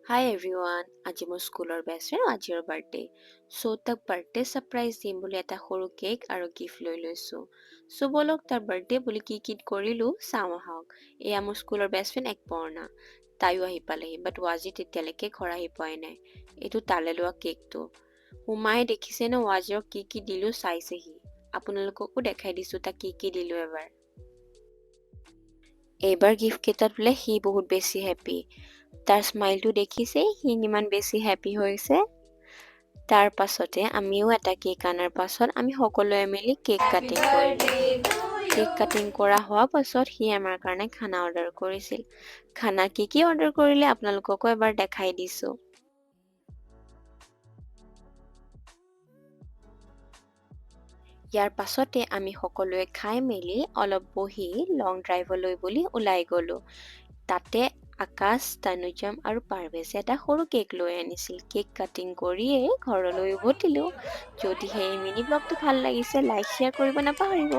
Hi everyone, আজি মোৰ স্কুলৰ বেষ্ট ফ্ৰেণ্ড আজিৰ বাৰ্থডে। চ' তাক বাৰ্থডে ছাৰপ্ৰাইজ দিম বুলি এটা সৰু কেক আৰু গিফ্ট লৈ লৈছোঁ। চ' বলক তাৰ বাৰ্থডে বুলি কি কৰিলোঁ চাওঁ আহক। এয়া মোৰ স্কুলৰ বেষ্ট ফ্ৰেণ্ড একপৰ্ণা। তাইও আহি পালেহি, বাট ৱাজি তেতিয়ালৈকে ঘৰ আহি পোৱাই নাই। এইটো তালে লোৱা কেকটো। উমায়ে দেখিছে ন ৱাজিৰক কি দিলোঁ চাইছেহি। আপোনালোককো দেখাই দিছোঁ তাক কি দিলোঁ এবাৰ। এইবাৰ গিফ্ট কেইটাত বোলে সি বহুত বেছি হেপ্পী। তাৰ স্মাইলটো দেখিছেই সি ইমান বেছি হেপ্পী হৈছে। তাৰ পাছতে আমিও এটা কেক আনাৰ পাছত আমি সকলোৱে মিলি কেক কাটিং কৰিলোঁ। কেক কাটিং কৰা হোৱা পাছত সি আমাৰ কাৰণে খানা অৰ্ডাৰ কৰিছিল। খানা কি অৰ্ডাৰ কৰিলে আপোনালোককো এবাৰ দেখাই দিছোঁ। ইয়াৰ পাছতে আমি সকলোৱে খাই মেলি অলপ বহি লং ড্ৰাইভলৈ বুলি ওলাই গ'লো। তাতে আকাশ, তানুজম আৰু পাৰভেজে এটা সৰু কেক লৈ আনিছিল। কেক কাটিং কৰিয়ে ঘৰলৈ উভতিলোঁ। যদিহে এই মিনি ব্লগটো ভাল লাগিছে লাইক শ্বেয়াৰ কৰিব নাপাহৰিব।